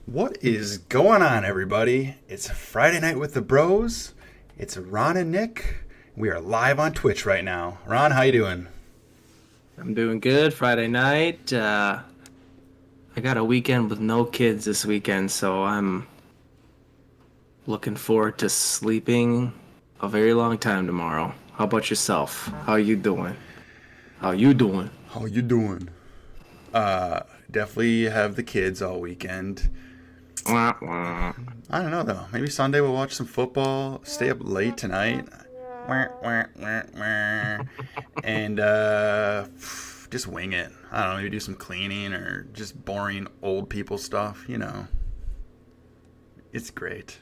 What is going on, everybody? It's Friday night with the bros. It's Ron and Nick. We are live on Twitch right now. Ron, how you doing? I'm doing good. Friday night. I got a weekend with no kids this weekend, so I'm looking forward to sleeping a very long time tomorrow. How about yourself? How you doing? How you doing? How you doing? Definitely have the kids all weekend. Wah, wah. I don't know though. Maybe Sunday we'll watch some football. Stay up late tonight. Wah, wah, wah, wah. And just wing it. I don't know. Maybe do some cleaning or just boring old people stuff. It's great.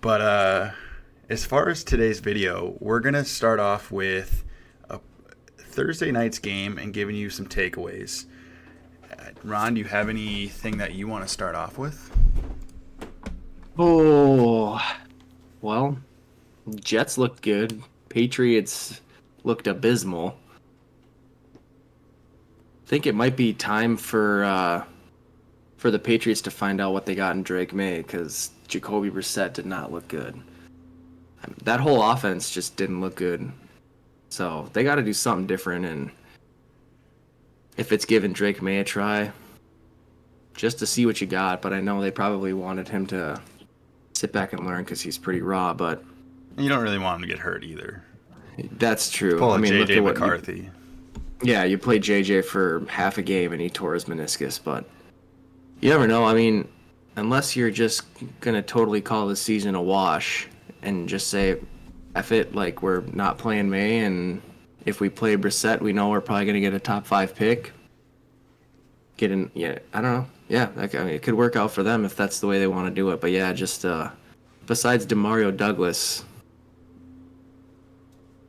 But as far as today's video, we're going to start off with a Thursday night's game and giving you some takeaways. Ron, do you have anything that you want to start off with? Oh, well, Jets looked good. Patriots looked abysmal. I think it might be time for the Patriots to find out what they got in Drake May, because Jacoby Brissett did not look good. That whole offense just didn't look good. So they got to do something different, and if it's giving Drake May a try, just to see what you got. But I know they probably wanted him to sit back and learn because he's pretty raw, but You don't really want him to get hurt either. that's true. Pull a look J.J. at what McCarthy. you played JJ for half a game and he tore his meniscus, but you never know. I mean, unless you're just gonna totally call the season a wash and just say, "F it," like we're not playing May, and if we play Brissett, we know we're probably gonna get a top 5 pick. I don't know. Yeah, I mean, it could work out for them if that's the way they want to do it. But yeah, just besides Demario Douglas,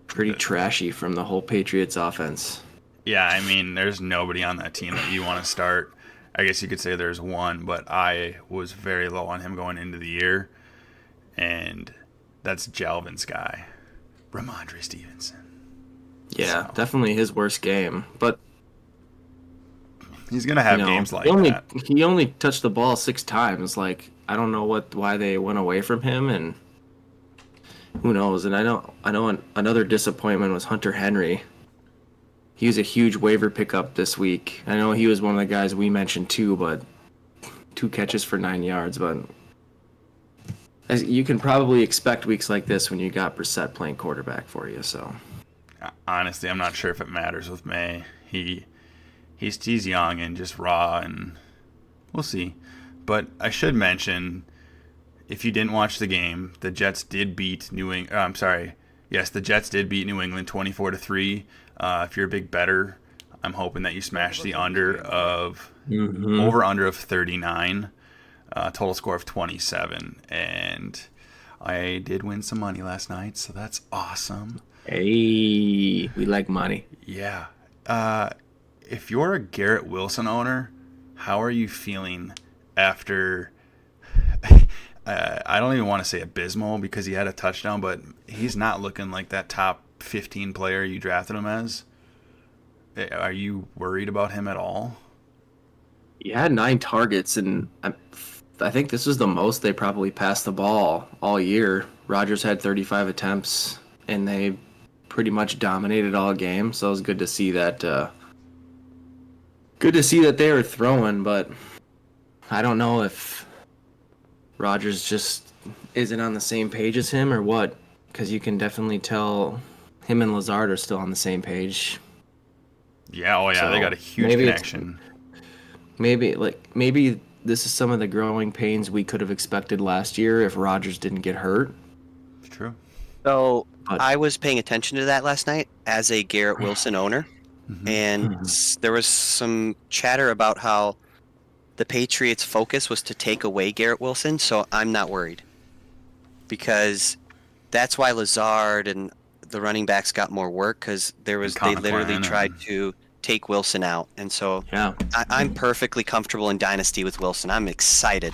pretty trashy from the whole Patriots offense. Yeah, I mean, there's nobody on that team that you want to start. I guess you could say there's one, but I was very low on him going into the year, and that's Jalvin's guy, Ramondre Stevenson. Yeah, So, definitely his worst game. But he's gonna have games like he that. he only touched the ball 6 times. Like I don't know why they went away from him, and who knows. And I know another disappointment was Hunter Henry. He was a huge waiver pickup this week. I know he was one of the guys we mentioned too, but 2 catches for 9 yards. But as you can probably expect weeks like this when you got Brissett playing quarterback for you. So Honestly, I'm not sure if it matters with May. He's young and just raw, and we'll see. But I should mention, if you didn't watch the game, the Jets did beat New England. I'm sorry. Yes, the Jets did beat New England 24-3. If you're a big bettor, I'm hoping that you smash the over under of 39, total score of 27, and I did win some money last night, so that's awesome. hey, we like money. Yeah. If you're a Garrett Wilson owner, how are you feeling after? I don't even want to say abysmal because he had a touchdown, but he's not looking like that top 15 player you drafted him as. Are you worried about him at all? He had 9 targets, and I think this was the most they probably passed the ball all year. Rodgers had 35 attempts, and they pretty much dominated all game. So it was good to see that. Good to see that they were throwing, but I don't know if Rodgers just isn't on the same page as him or what, because you can definitely tell him and Lazard are still on the same page. Yeah, oh yeah, So they got a huge maybe connection. maybe this is some of the growing pains we could have expected last year if Rodgers didn't get hurt. It's true. So But I was paying attention to that last night as a Garrett Wilson owner, and there was some chatter about how the Patriots' focus was to take away Garrett Wilson. So I'm not worried because that's why Lazard and the running backs got more work because they literally tried to take Wilson out, and so yeah, I'm perfectly comfortable in Dynasty with Wilson. I'm excited.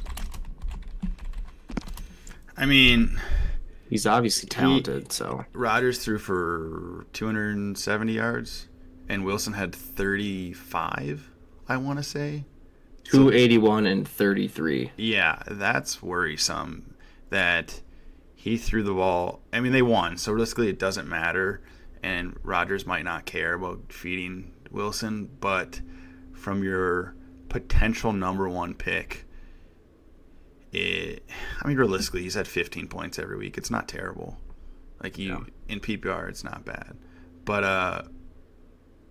I mean, he's obviously talented. So Rodgers threw for 270 yards, and Wilson had 35, I want to say. 281 and 33. Yeah, that's worrisome that he threw the ball. I mean, they won, so realistically it doesn't matter, and Rodgers might not care about feeding Wilson, but from your potential number one pick, I mean, realistically, he's had 15 points every week. It's not terrible. Like, in PPR, it's not bad. But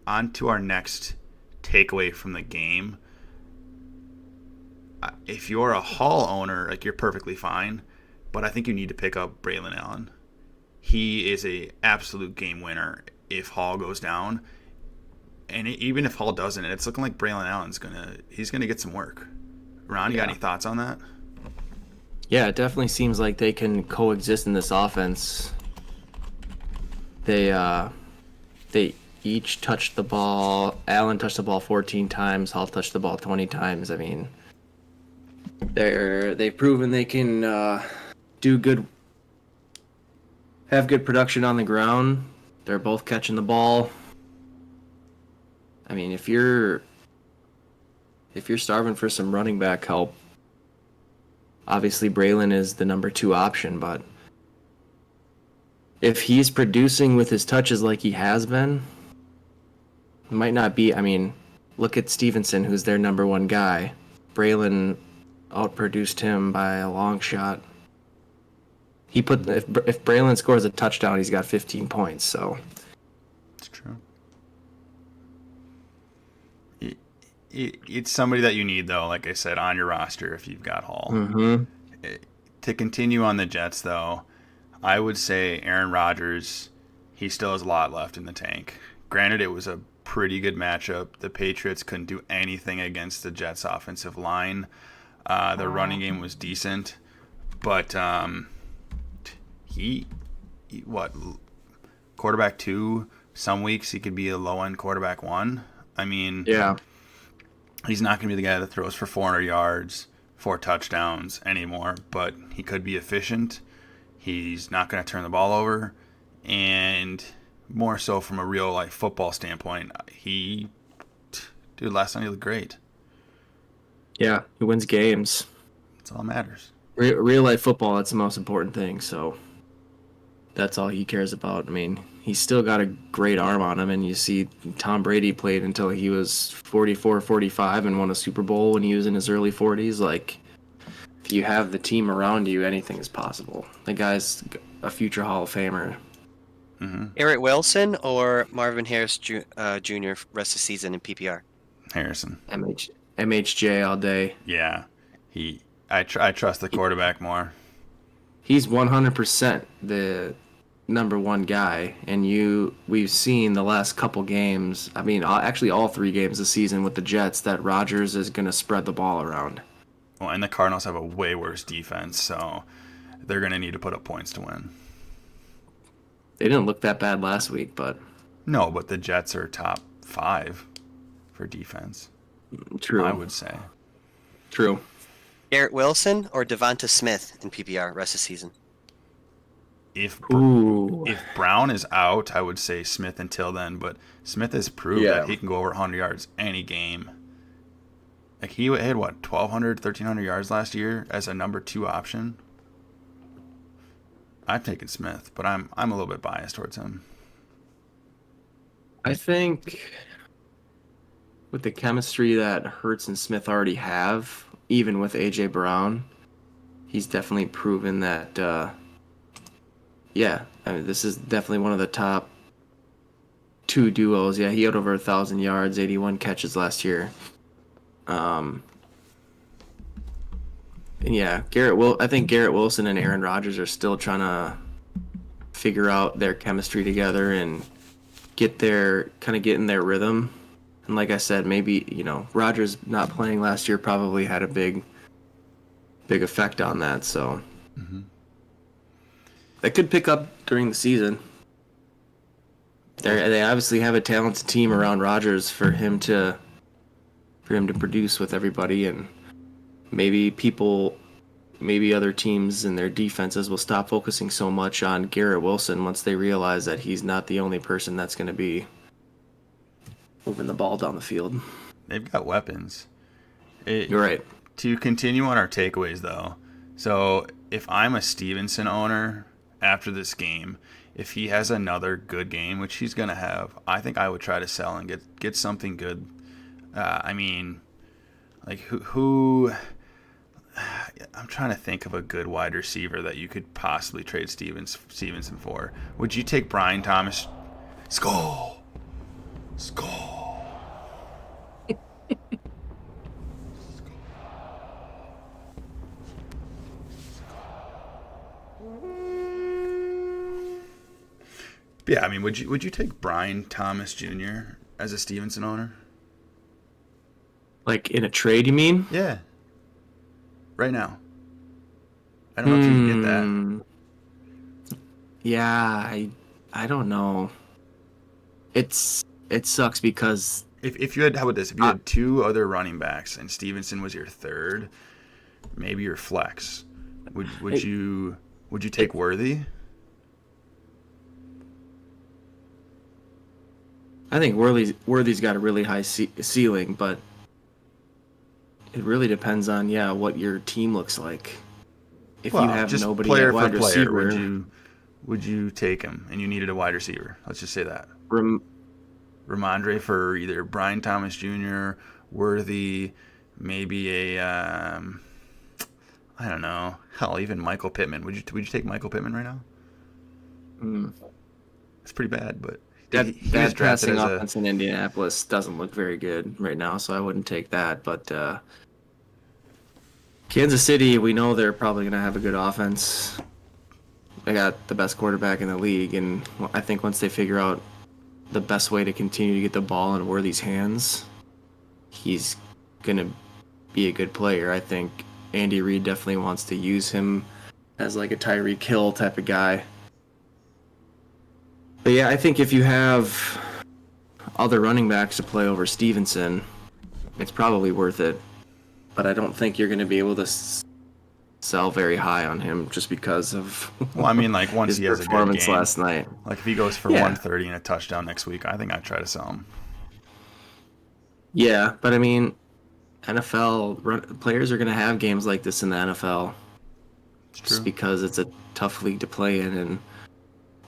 on to our next takeaway from the game. If you're a Hall owner, like, you're perfectly fine, but I think you need to pick up Braylon Allen. He is a absolute game winner if Hall goes down, and even if Hall doesn't, it's looking like Braylon Allen's gonna get some work. Ron, you got any thoughts on that? Yeah, it definitely seems like they can coexist in this offense. They each touched the ball. Allen touched the ball 14 times. Hall touched the ball 20 times. I mean, they've proven they can have good production on the ground. They're both catching the ball. I mean, if you're starving for some running back help, obviously Braylon is the number 2 option, but if he's producing with his touches like he has been, it might not be. I mean, look at Stevenson, who's their number 1 guy. Braylon outproduced him by a long shot. If Braylon scores a touchdown, he's got 15 points. So it's true. It's somebody that you need, though, like I said, on your roster if you've got Hall. Mm-hmm. To continue on the Jets, though, I would say Aaron Rodgers, he still has a lot left in the tank. Granted, it was a pretty good matchup. The Patriots couldn't do anything against the Jets' offensive line. Their running game was decent, but quarterback 2, some weeks he could be a low-end quarterback 1. I mean, yeah, he's not going to be the guy that throws for 400 yards, 4 touchdowns anymore, but he could be efficient. He's not going to turn the ball over, and more so from a real-life football standpoint, last night he looked great. Yeah, he wins games. That's all that matters. Real-life football, that's the most important thing, so that's all he cares about. I mean, he's still got a great arm on him, and you see Tom Brady played until he was 44, 45 and won a Super Bowl when he was in his early 40s. Like, if you have the team around you, anything is possible. The guy's a future Hall of Famer. Mm-hmm. Garrett Wilson or Marvin Harris Jr. rest of the season in PPR? Harrison. MHJ all day. Yeah. I trust the quarterback more. He's 100% the number 1 guy, and we've seen the last couple games, I mean, actually all 3 games this season with the Jets, that Rodgers is going to spread the ball around. Well, and the Cardinals have a way worse defense, so they're going to need to put up points to win. They didn't look that bad last week, but... No, but the Jets are top 5 for defense. True. I would say. True. Garrett Wilson or Devonta Smith in PPR rest of the season? If Brown is out, I would say Smith until then, but Smith has proved that he can go over 100 yards any game. Like, he had, 1,200, 1,300 yards last year as a number 2 option? I've taken Smith, but I'm a little bit biased towards him. I think with the chemistry that Hurts and Smith already have, even with A.J. Brown, he's definitely proven that, I mean, this is definitely one of the top 2 duos. Yeah, he had over 1,000 yards, 81 catches last year. And yeah, I think Garrett Wilson and Aaron Rodgers are still trying to figure out their chemistry together and get in their rhythm. And like I said, maybe, Rodgers not playing last year probably had a big effect on that. So that could pick up during the season. They obviously have a talented team around Rodgers for him to produce with everybody, and maybe other teams and their defenses will stop focusing so much on Garrett Wilson once they realize that he's not the only person that's going to be moving the ball down the field. They've got weapons. You're right. To continue on our takeaways, though, so if I'm a Stevenson owner after this game, if he has another good game, which he's going to have, I think I would try to sell and get something good. I mean, like who I'm trying to think of a good wide receiver that you could possibly trade Stevenson for. Would you take Brian Thomas? Skull. Yeah, I mean, would you take Brian Thomas Jr. as a Stevenson owner? Like in a trade, you mean? Yeah. Right now. I don't know if you can get that. Yeah, I don't know. It sucks because If you had, how about this? If you had two other running backs and Stevenson was your third, maybe your flex, would you take Worthy? I think Worthy's got a really high ceiling, but it really depends on what your team looks like. If you have just nobody player at wide for player, receiver, would you take him and you needed a wide receiver? Let's just say that. Rem- Ramondre for either Brian Thomas Jr., Worthy, maybe a I don't know. Hell, even Michael Pittman. Would you take Michael Pittman right now? It's pretty bad, but that he was that drafted passing as offense in Indianapolis doesn't look very good right now, so I wouldn't take that. But Kansas City, we know they're probably going to have a good offense. They got the best quarterback in the league, and I think once they figure out the best way to continue to get the ball in Worthy's hands, he's going to be a good player. I think Andy Reid definitely wants to use him as like a Tyreek Hill type of guy. But yeah, I think if you have other running backs to play over Stevenson, it's probably worth it. But I don't think you're going to be able to sell very high on him just because of well, I mean, like once his he has a good performance game, last night. like if he goes for 130 and a touchdown next week, I think I'd try to sell him. Yeah, but I mean, players are going to have games like this in the NFL. Just because it's a tough league to play in, and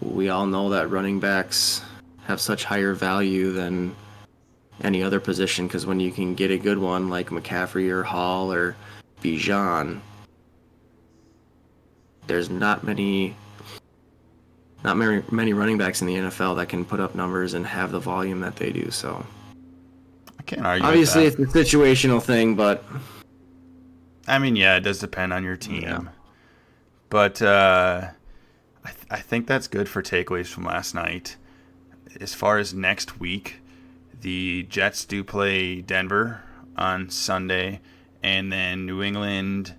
we all know that running backs have such higher value than any other position, because when you can get a good one like McCaffrey or Hall or Bijan, there's not many running backs in the NFL that can put up numbers and have the volume that they do. So I can't argue. Obviously, it's a situational thing, but I mean, yeah, it does depend on your team. Yeah. But I think that's good for takeaways from last night. As far as next week, the Jets do play Denver on Sunday, and then New England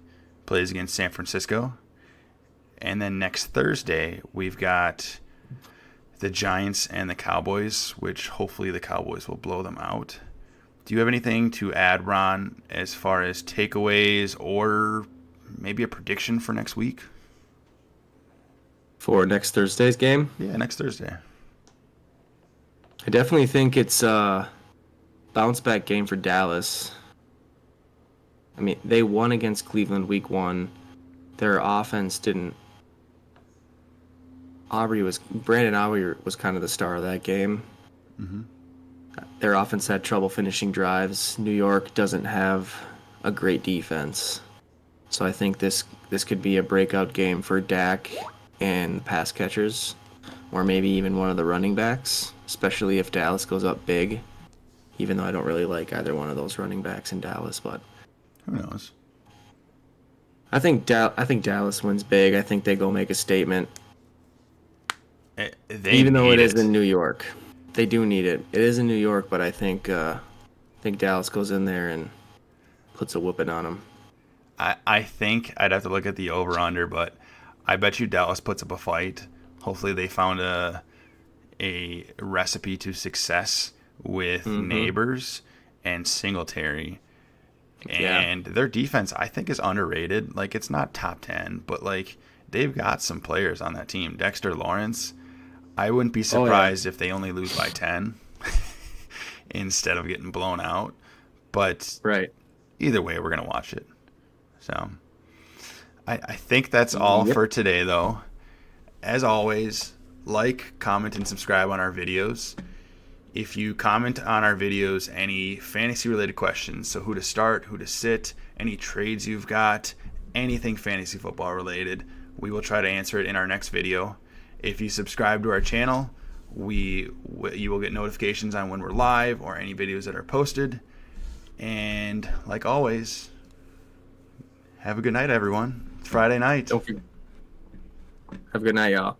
plays against San Francisco. And then next Thursday, we've got the Giants and the Cowboys, which hopefully the Cowboys will blow them out. Do you have anything to add, Ron, as far as takeaways or maybe a prediction for next week? For next Thursday's game? Yeah, next Thursday. I definitely think it's a bounce-back game for Dallas. I mean, they won against Cleveland week 1. Their offense didn't... Brandon Aubrey was kind of the star of that game. Mm-hmm. Their offense had trouble finishing drives. New York doesn't have a great defense. So I think this could be a breakout game for Dak and the pass catchers, or maybe even one of the running backs, especially if Dallas goes up big, even though I don't really like either one of those running backs in Dallas. But who knows? I think Dallas wins big. I think they go make a statement. Even though it is in New York. They do need it. It is in New York, but I think Dallas goes in there and puts a whooping on them. I think I'd have to look at the over-under, but I bet you Dallas puts up a fight. Hopefully they found a recipe to success with Neighbors and Singletary. And their defense, I think, is underrated. Like, it's not top 10, but, like, they've got some players on that team. Dexter Lawrence, I wouldn't be surprised if they only lose by 10 instead of getting blown out. But right. either way, we're gonna watch it. So I think that's all for today, though. As always, like, comment, and subscribe on our videos. If you comment on our videos any fantasy-related questions, so who to start, who to sit, any trades you've got, anything fantasy football related, we will try to answer it in our next video. If you subscribe to our channel, you will get notifications on when we're live or any videos that are posted. And like always, have a good night, everyone. It's Friday night. Have a good night, y'all.